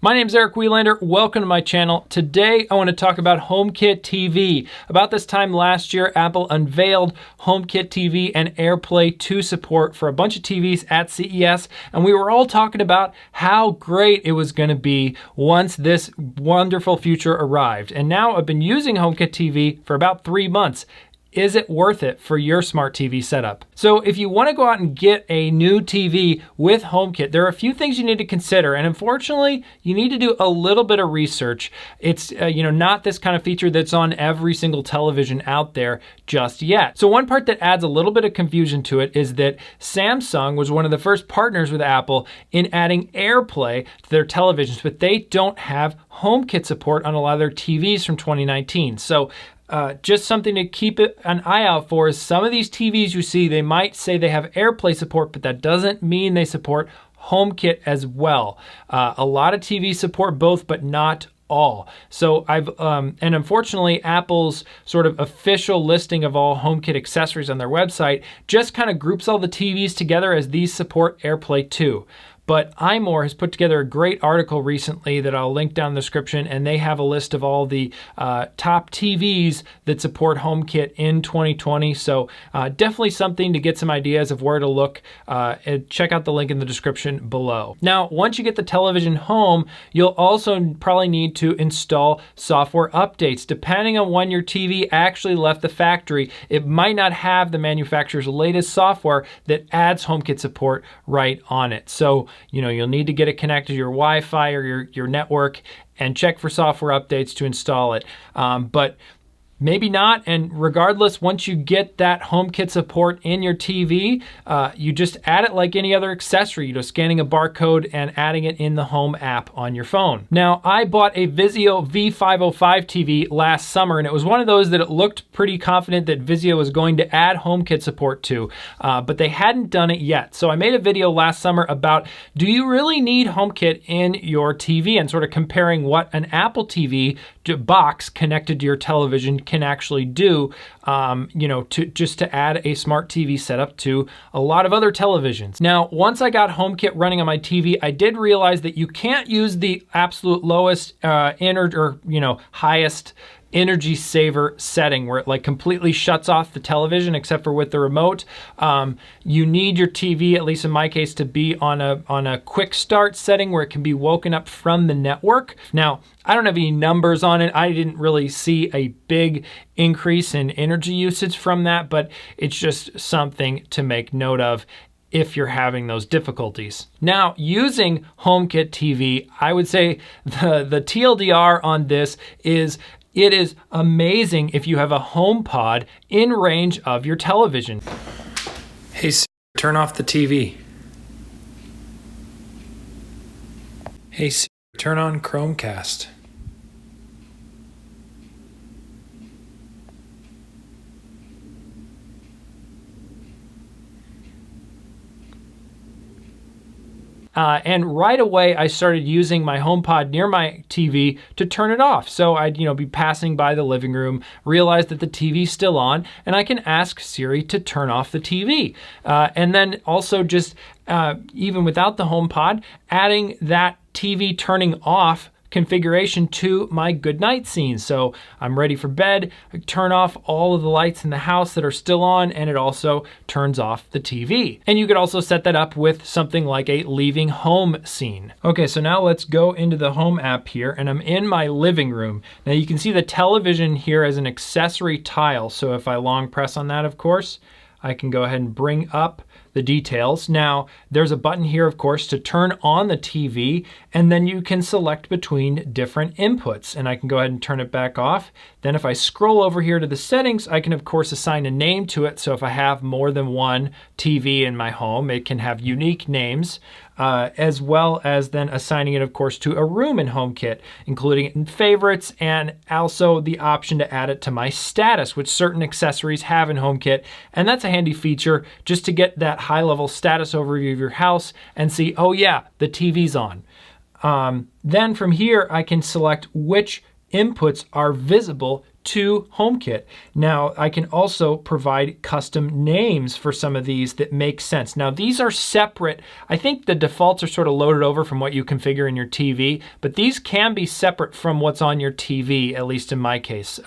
My name is Eric Welander. Welcome to my channel. Today I want to talk about HomeKit TV. About this time last year, Apple unveiled HomeKit TV and AirPlay 2 support for a bunch of TVs at CES, and we were all talking about how great it was going to be once this wonderful future arrived. And now I've been using HomeKit TV for about 3 months. Is it worth it for your smart TV setup? So if you want to go out and get a new TV with HomeKit, there are a few things you need to consider, and unfortunately, you need to do a little bit of research. It's not this kind of feature that's on every single television out there just yet. So one part that adds a little bit of confusion to it is that Samsung was one of the first partners with Apple in adding AirPlay to their televisions, but they don't have HomeKit support on a lot of their TVs from 2019. So just something to keep an eye out for is some of these TVs you see, they might say they have AirPlay support, but that doesn't mean they support HomeKit as well. A lot of TVs support both, but not all. So and unfortunately, Apple's sort of official listing of all HomeKit accessories on their website just kind of groups all the TVs together as these support AirPlay 2. But iMore has put together a great article recently that I'll link down in the description, and they have a list of all the top TVs that support HomeKit in 2020. So definitely something to get some ideas of where to look. And check out the link in the description below. Now, once you get the television home, you'll also probably need to install software updates. Depending on when your TV actually left the factory, it might not have the manufacturer's latest software that adds HomeKit support right on it. So you'll need to get it connected to your Wi-Fi or your network and check for software updates to install it. But maybe not, and regardless, once you get that HomeKit support in your TV, you just add it like any other accessory, scanning a barcode and adding it in the Home app on your phone. Now, I bought a Vizio V505 TV last summer, and it was one of those that it looked pretty confident that Vizio was going to add HomeKit support to, but they hadn't done it yet. So I made a video last summer about, do you really need HomeKit in your TV, and sort of comparing what an Apple TV box connected to your television can actually do, to add a smart TV setup to a lot of other televisions. Now, once I got HomeKit running on my TV, I did realize that you can't use the absolute lowest highest energy saver setting where it completely shuts off the television except for with the remote. You need your TV, at least in my case, to be on a quick start setting where it can be woken up from the network. Now, I don't have any numbers on it. I didn't really see a big increase in energy usage from that, but it's just something to make note of if you're having those difficulties. Now, using HomeKit TV, I would say the TLDR on this is it is amazing if you have a HomePod in range of your television. Hey Siri, turn off the TV. Hey Siri, turn on Chromecast. And right away, I started using my HomePod near my TV to turn it off. So I'd be passing by the living room, realize that the TV's still on, and I can ask Siri to turn off the TV. And then also just, even without the HomePod, adding that TV turning off configuration to my goodnight scene. So I'm ready for bed, I turn off all of the lights in the house that are still on, and it also turns off the TV. And you could also set that up with something like a leaving home scene. Okay, so now let's go into the Home app here, and I'm in my living room. Now you can see the television here as an accessory tile. So if I long press on that, of course, I can go ahead and bring up the details. Now, there's a button here, of course, to turn on the TV, and then you can select between different inputs, and I can go ahead and turn it back off. Then if I scroll over here to the settings, I can, of course, assign a name to it. So if I have more than one TV in my home, it can have unique names, as well as then assigning it, of course, to a room in HomeKit, including it in favorites, and also the option to add it to my status, which certain accessories have in HomeKit. And that's a handy feature just to get that high-level status overview of your house and see, oh yeah, the TV's on. Then from here, I can select which inputs are visible to HomeKit. Now, I can also provide custom names for some of these that make sense. Now, these are separate. I think the defaults are sort of loaded over from what you configure in your TV, but these can be separate from what's on your TV, at least in my case,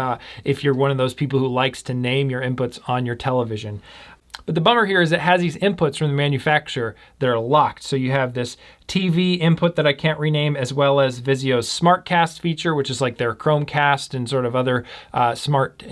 if you're one of those people who likes to name your inputs on your television. But the bummer here is it has these inputs from the manufacturer that are locked. So you have this TV input that I can't rename, as well as Vizio's SmartCast feature, which is like their Chromecast and sort of other smart,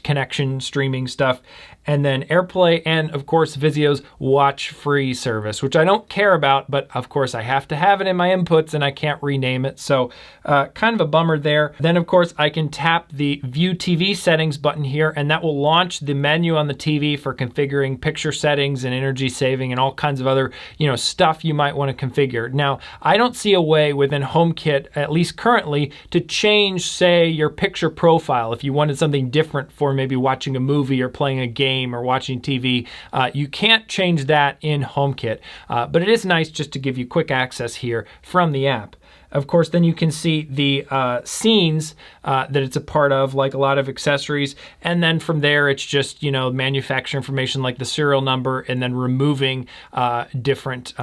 connection streaming stuff. And then AirPlay, and of course Vizio's Watch Free service, which I don't care about, but of course I have to have it in my inputs and I can't rename it. So kind of a bummer there. Then of course I can tap the View TV settings button here, and that will launch the menu on the TV for configuring picture settings and energy saving and all kinds of other stuff you might want to configure. Now, I don't see a way within HomeKit, at least currently, to change, say, your picture profile. If you wanted something different for maybe watching a movie or playing a game or watching TV, you can't change that in HomeKit, but it is nice just to give you quick access here from the app. Of course, then you can see the scenes that it's a part of, like a lot of accessories. And then from there, it's just, manufacturer information like the serial number, and then removing different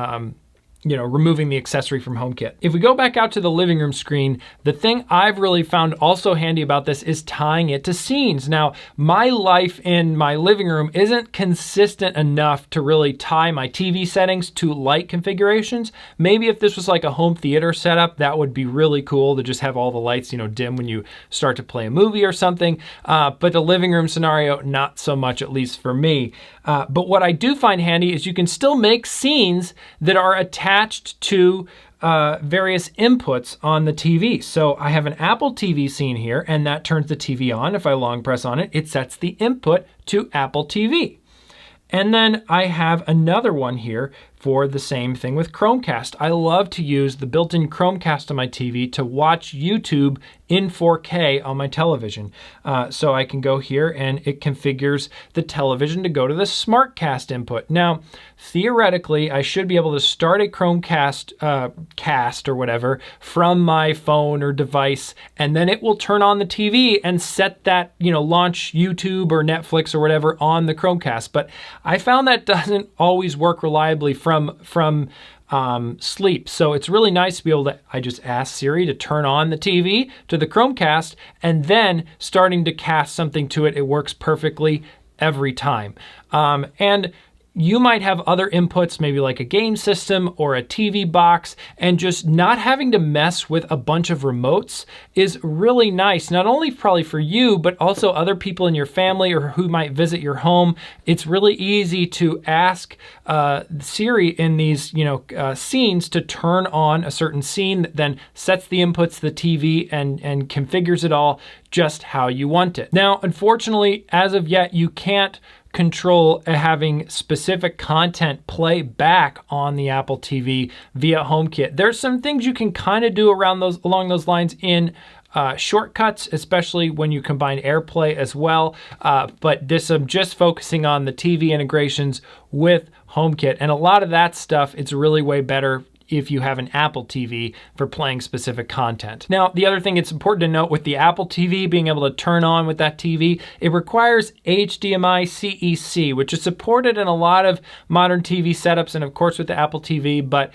removing the accessory from HomeKit. If we go back out to the living room screen, the thing I've really found also handy about this is tying it to scenes. Now, my life in my living room isn't consistent enough to really tie my TV settings to light configurations. Maybe if this was like a home theater setup, that would be really cool to just have all the lights, dim when you start to play a movie or something. But the living room scenario, not so much, at least for me. But what I do find handy is you can still make scenes that are attached to various inputs on the TV. So I have an Apple TV scene here, and that turns the TV on. If I long press on it, it sets the input to Apple TV. And then I have another one here for the same thing with Chromecast. I love to use the built-in Chromecast on my TV to watch YouTube in 4K on my television. So I can go here and it configures the television to go to the SmartCast input. Now, theoretically, I should be able to start a Chromecast cast or whatever from my phone or device, and then it will turn on the TV and set that, launch YouTube or Netflix or whatever on the Chromecast. But I found that doesn't always work reliably from sleep. So it's really nice to be able to, I just ask Siri to turn on the TV to the Chromecast, and then starting to cast something to it, it works perfectly every time. And you might have other inputs, maybe like a game system or a TV box, and just not having to mess with a bunch of remotes is really nice. Not only probably for you, but also other people in your family or who might visit your home. It's really easy to ask Siri in these scenes to turn on a certain scene that then sets the inputs to the TV and configures it all just how you want it. Now, unfortunately, as of yet, you can't control having specific content play back on the Apple TV via HomeKit. There's some things you can kind of do along those lines in shortcuts, especially when you combine AirPlay as well. But this, I'm just focusing on the TV integrations with HomeKit, and a lot of that stuff, it's really way better if you have an Apple TV for playing specific content. Now, the other thing it's important to note with the Apple TV being able to turn on with that TV, it requires HDMI CEC, which is supported in a lot of modern TV setups and of course with the Apple TV, but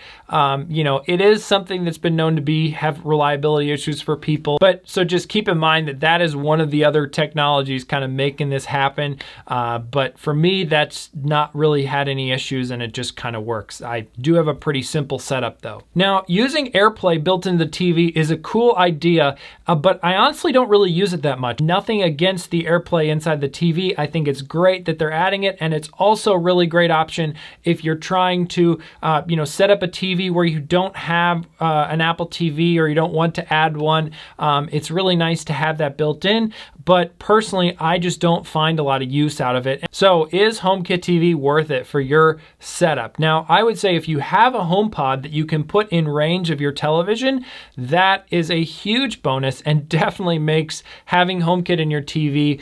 it is something that's been known to have reliability issues for people. But so just keep in mind that that is one of the other technologies kind of making this happen. But for me, that's not really had any issues and it just kind of works. I do have a pretty simple setup though. Now, using AirPlay built into the TV is a cool idea, but I honestly don't really use it that much. Nothing against the AirPlay inside the TV. I think it's great that they're adding it, and it's also a really great option if you're trying to set up a TV where you don't have an Apple TV or you don't want to add one. It's really nice to have that built in, but personally, I just don't find a lot of use out of it. So is HomeKit TV worth it for your setup? Now, I would say if you have a HomePod that you can put in range of your television, that is a huge bonus and definitely makes having HomeKit in your TV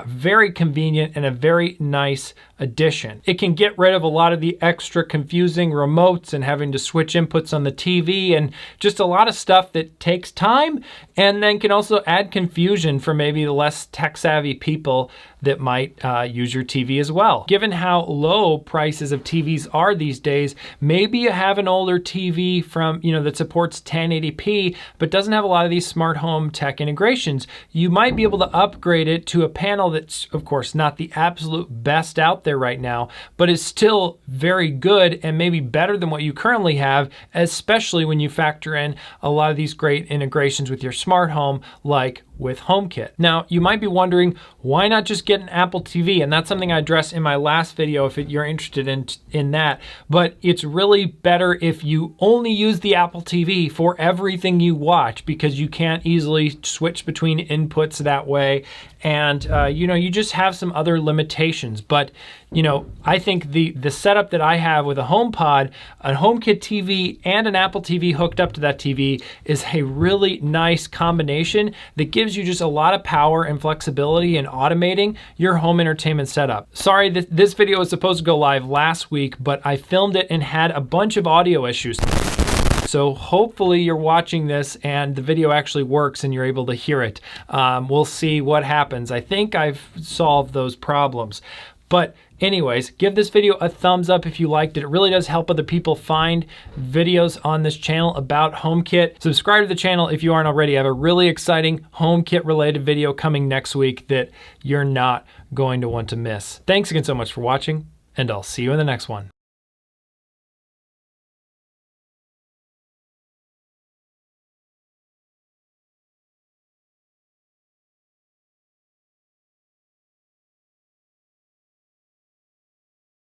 very convenient and a very nice addition. It can get rid of a lot of the extra confusing remotes and having to switch inputs on the TV and just a lot of stuff that takes time, and then can also add confusion for maybe the less tech-savvy people that might use your TV as well. Given how low prices of TVs are these days, maybe you have an older TV from, that supports 1080p, but doesn't have a lot of these smart home tech integrations. You might be able to upgrade it to a panel that's, of course, not the absolute best out there right now, but is still very good and maybe better than what you currently have, especially when you factor in a lot of these great integrations with your smart home, like with HomeKit. Now, you might be wondering, why not just get an Apple TV? And that's something I addressed in my last video if you're interested in that. But it's really better if you only use the Apple TV for everything you watch, because you can't easily switch between inputs that way. And you just have some other limitations. But I think the setup that I have with a HomePod, a HomeKit TV, and an Apple TV hooked up to that TV is a really nice combination that gives you just a lot of power and flexibility in automating your home entertainment setup. Sorry, this video was supposed to go live last week, but I filmed it and had a bunch of audio issues. So hopefully you're watching this and the video actually works and you're able to hear it. We'll see what happens. I think I've solved those problems. But anyways, give this video a thumbs up if you liked it. It really does help other people find videos on this channel about HomeKit. Subscribe to the channel if you aren't already. I have a really exciting HomeKit related video coming next week that you're not going to want to miss. Thanks again so much for watching, and I'll see you in the next one.